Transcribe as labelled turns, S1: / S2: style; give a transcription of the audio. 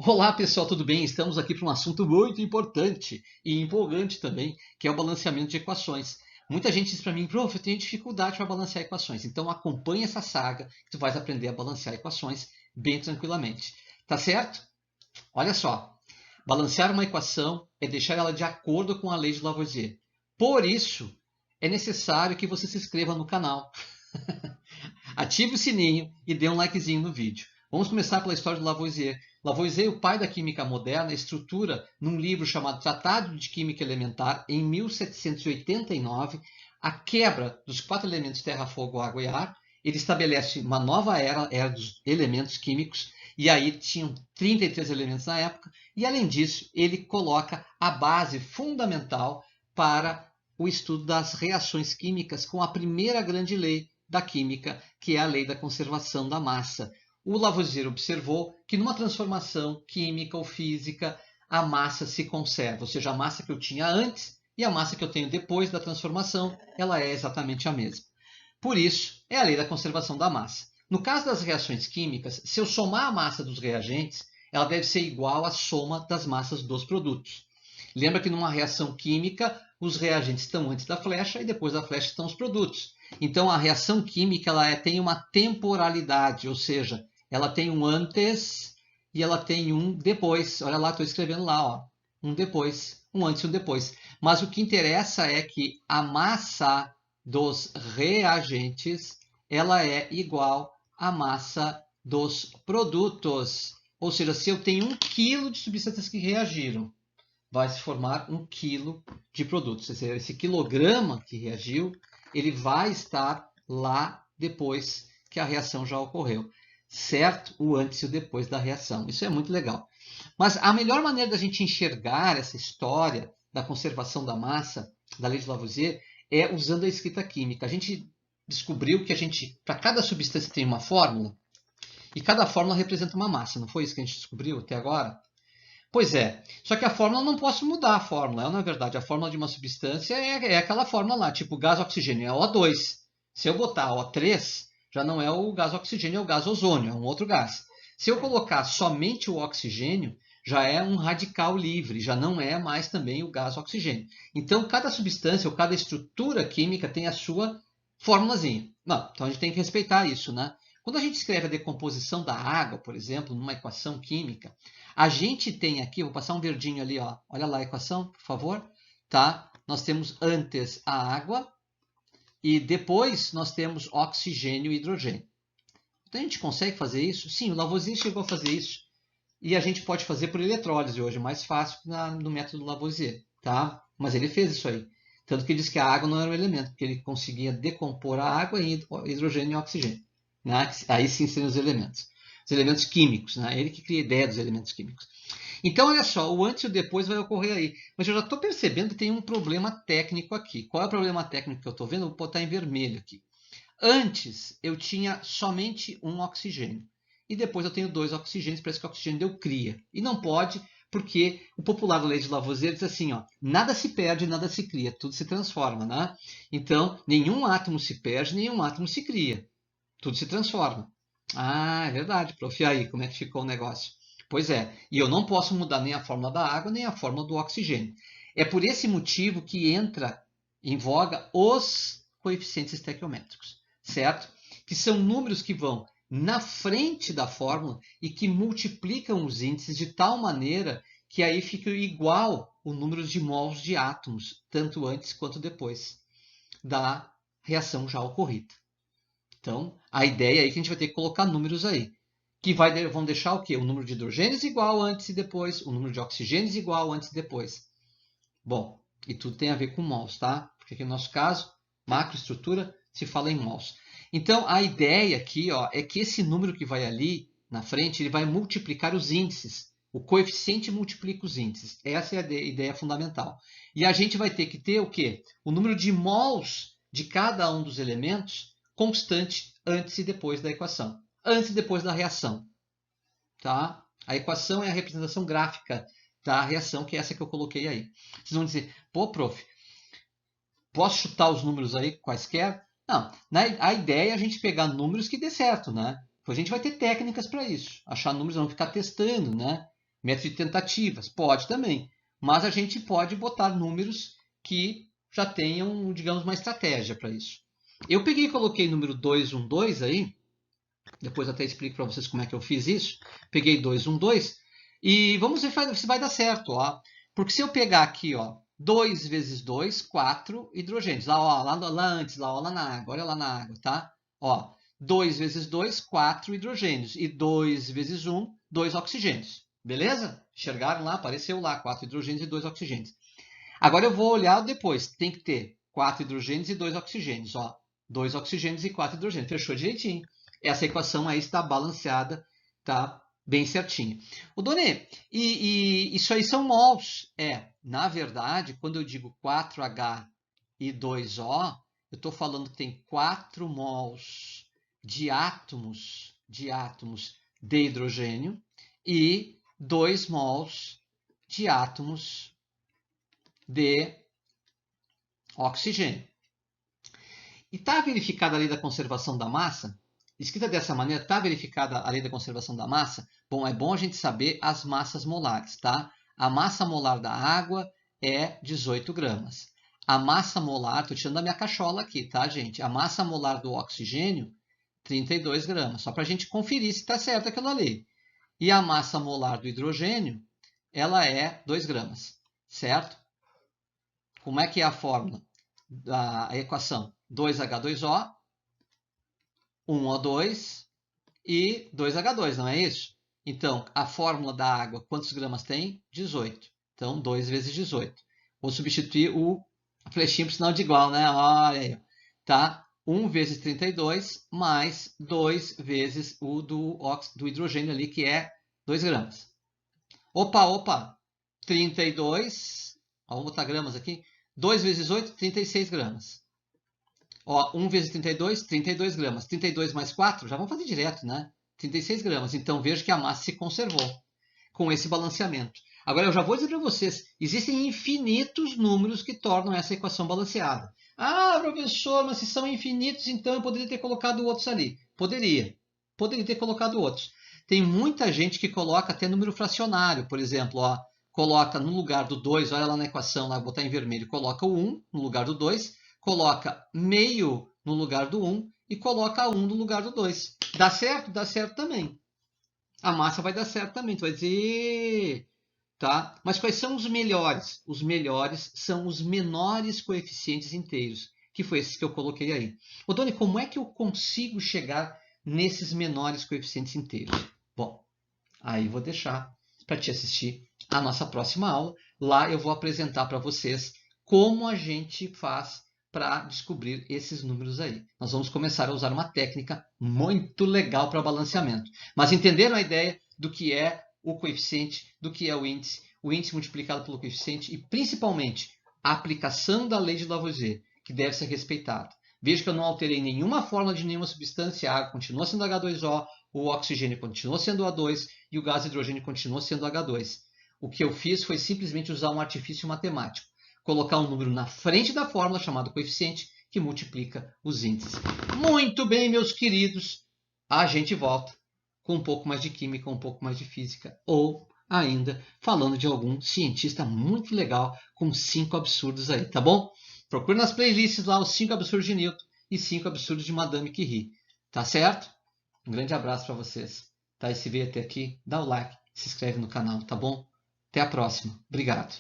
S1: Olá pessoal, tudo bem? Estamos aqui para um assunto muito importante e empolgante também, que é o balanceamento de equações. Muita gente diz para mim, prof, eu tenho dificuldade para balancear equações. Então acompanhe essa saga que tu vais aprender a balancear equações bem tranquilamente. Tá certo? Olha só, balancear uma equação é deixar ela de acordo com a lei de Lavoisier. Por isso, é necessário que você se inscreva no canal, ative o sininho e dê um likezinho no vídeo. Vamos começar pela história do Lavoisier. Lavoisier, o pai da química moderna, estrutura num livro chamado Tratado de Química Elementar, em 1789, a quebra dos quatro elementos terra, fogo, água e ar. Ele estabelece uma nova era dos elementos químicos, e aí tinham 33 elementos na época, e além disso, ele coloca a base fundamental para o estudo das reações químicas com a primeira grande lei da química, que é a lei da conservação da massa. O Lavoisier observou que numa transformação química ou física, a massa se conserva, ou seja, a massa que eu tinha antes e a massa que eu tenho depois da transformação, ela é exatamente a mesma. Por isso, é a lei da conservação da massa. No caso das reações químicas, se eu somar a massa dos reagentes, ela deve ser igual à soma das massas dos produtos. Lembra que numa reação química, os reagentes estão antes da flecha e depois da flecha estão os produtos. Então, a reação química tem uma temporalidade, ou seja, ela tem um antes e ela tem um depois. Olha lá, estou escrevendo lá, ó, um depois, um antes e um depois. Mas o que interessa é que a massa dos reagentes ela é igual à massa dos produtos. Ou seja, se eu tenho 1 kg de substâncias que reagiram, vai se formar 1 kg de produtos. Esse quilograma que reagiu, ele vai estar lá depois que a reação já ocorreu. Certo? O antes e o depois da reação. Isso é muito legal. Mas a melhor maneira da gente enxergar essa história da conservação da massa, da lei de Lavoisier, é usando a escrita química. A gente descobriu que para cada substância tem uma fórmula, e cada fórmula representa uma massa. Não foi isso que a gente descobriu até agora? Pois é, só que a fórmula eu não posso mudar a fórmula. Na verdade, a fórmula de uma substância é aquela fórmula lá, tipo gás oxigênio, é O2. Se eu botar O3, já não é o gás oxigênio, é o gás ozônio, é um outro gás. Se eu colocar somente o oxigênio, já é um radical livre, já não é mais também o gás oxigênio. Então, cada substância ou cada estrutura química tem a sua formulazinha. Não, então a gente tem que respeitar isso, né? Quando a gente escreve a decomposição da água, por exemplo, numa equação química, a gente tem aqui, vou passar um verdinho ali, ó. Olha lá a equação, por favor. Tá? Nós temos antes a água e depois nós temos oxigênio e hidrogênio. Então a gente consegue fazer isso? Sim, o Lavoisier chegou a fazer isso. E a gente pode fazer por eletrólise hoje, mais fácil no método Lavoisier. Tá? Mas ele fez isso aí. Tanto que ele diz que a água não era um elemento, porque ele conseguia decompor a água em hidrogênio e oxigênio. Né? Aí sim seriam os elementos químicos. Né? Ele que cria a ideia dos elementos químicos. Então, olha só, o antes e o depois vai ocorrer aí. Mas eu já estou percebendo que tem um problema técnico aqui. Qual é o problema técnico que eu estou vendo? Eu vou botar em vermelho aqui. Antes, eu tinha somente um oxigênio. E depois eu tenho 2 oxigênios, parece que o oxigênio deu cria. E não pode, porque o popular da lei de Lavoisier diz assim, ó, nada se perde, nada se cria, tudo se transforma. Né? Então, nenhum átomo se perde, nenhum átomo se cria. Tudo se transforma. Ah, é verdade, prof. E aí, como é que ficou o negócio? Pois é, e eu não posso mudar nem a fórmula da água, nem a fórmula do oxigênio. É por esse motivo que entra em voga os coeficientes estequiométricos, certo? Que são números que vão na frente da fórmula e que multiplicam os índices de tal maneira que aí fica igual o número de mols de átomos, tanto antes quanto depois da reação já ocorrida. Então, a ideia aí é que a gente vai ter que colocar números aí, que vão deixar o quê? O número de hidrogênios igual antes e depois, o número de oxigênios igual antes e depois. Bom, e tudo tem a ver com mols, tá? Porque aqui no nosso caso, macroestrutura, se fala em mols. Então, a ideia aqui, ó, é que esse número que vai ali na frente, ele vai multiplicar os índices. O coeficiente multiplica os índices. Essa é a ideia fundamental. E a gente vai ter que ter o quê? O número de mols de cada um dos elementos constante antes e depois da equação. Antes e depois da reação. Tá? A equação é a representação gráfica da reação, que é essa que eu coloquei aí. Vocês vão dizer, pô, prof, posso chutar os números aí quaisquer? Não, a ideia é a gente pegar números que dê certo, né? A gente vai ter técnicas para isso. Achar números, não ficar testando, né? Método de tentativas, pode também. Mas a gente pode botar números que já tenham, digamos, uma estratégia para isso. Eu peguei e coloquei número 212 aí, depois até explico para vocês como é que eu fiz isso. Peguei 212 e vamos ver se vai dar certo, ó. Porque se eu pegar aqui, ó, 2 vezes 2, 4 hidrogênios. Lá, ó, lá antes, lá, ó, lá na água, olha lá na água, tá? Ó, 2 vezes 2, 4 hidrogênios. E 2 vezes 1, 2 oxigênios. Beleza? Enxergaram lá? Apareceu lá, 4 hidrogênios e 2 oxigênios. Agora eu vou olhar depois. Tem que ter 4 hidrogênios e 2 oxigênios. Ó, 2 oxigênios e 4 hidrogênios. Fechou direitinho. Essa equação aí está balanceada, tá bem certinha. O Donê, e isso aí são mols. Na verdade, quando eu digo 4H e 2O, eu estou falando que tem 4 mols de átomos de hidrogênio e 2 mols de átomos de oxigênio. E está verificada a lei da conservação da massa? Escrita dessa maneira, está verificada a lei da conservação da massa? Bom, é bom a gente saber as massas molares, tá? A massa molar da água é 18 gramas. A massa molar, estou tirando da minha cachola aqui, tá, gente? A massa molar do oxigênio, 32 gramas. Só para a gente conferir se está certo aquilo ali. E a massa molar do hidrogênio, ela é 2 gramas, certo? Como é que é a fórmula da equação? 2H2O, 1O2 e 2H2, não é isso? Então, a fórmula da água, quantos gramas tem? 18. Então, 2 vezes 18. Vou substituir a flechinha por sinal de igual, né? Olha aí. Tá? 1 vezes 32 mais 2 vezes o do hidrogênio ali, que é 2 gramas. Opa! 32. Ó, vamos botar gramas aqui. 2 vezes 8, 36 gramas. Ó, 1 vezes 32, 32 gramas. 32 mais 4, já vamos fazer direto, né? 36 gramas. Então, veja que a massa se conservou com esse balanceamento. Agora, eu já vou dizer para vocês, existem infinitos números que tornam essa equação balanceada. Ah, professor, mas se são infinitos, então eu poderia ter colocado outros ali. Poderia ter colocado outros. Tem muita gente que coloca até número fracionário, por exemplo, ó, coloca no lugar do 2, olha lá na equação, lá, vou botar em vermelho, coloca o 1 no lugar do 2, coloca meio no lugar do 1 e coloca 1 no lugar do 2. Dá certo? Dá certo também. A massa vai dar certo também. Tu vai dizer, tá? Mas quais são os melhores? Os melhores são os menores coeficientes inteiros, que foi esses que eu coloquei aí. Ô, Doni, como é que eu consigo chegar nesses menores coeficientes inteiros? Bom, aí vou deixar para te assistir a nossa próxima aula. Lá eu vou apresentar para vocês como a gente faz para descobrir esses números aí. Nós vamos começar a usar uma técnica muito legal para balanceamento. Mas entenderam a ideia do que é o coeficiente, do que é o índice multiplicado pelo coeficiente e, principalmente, a aplicação da lei de Lavoisier, que deve ser respeitada. Veja que eu não alterei nenhuma fórmula de nenhuma substância, a água continua sendo H2O, o oxigênio continua sendo O2 e o gás hidrogênio continua sendo H2. O que eu fiz foi simplesmente usar um artifício matemático. Colocar um número na frente da fórmula, chamado coeficiente, que multiplica os índices. Muito bem, meus queridos. A gente volta com um pouco mais de química, um pouco mais de física, ou ainda falando de algum cientista muito legal com 5 absurdos aí, tá bom? Procure nas playlists lá os 5 absurdos de Newton e 5 absurdos de Madame Curie. Tá certo? Um grande abraço para vocês. Tá? E se veio até aqui, dá o like, se inscreve no canal, tá bom? Até a próxima. Obrigado.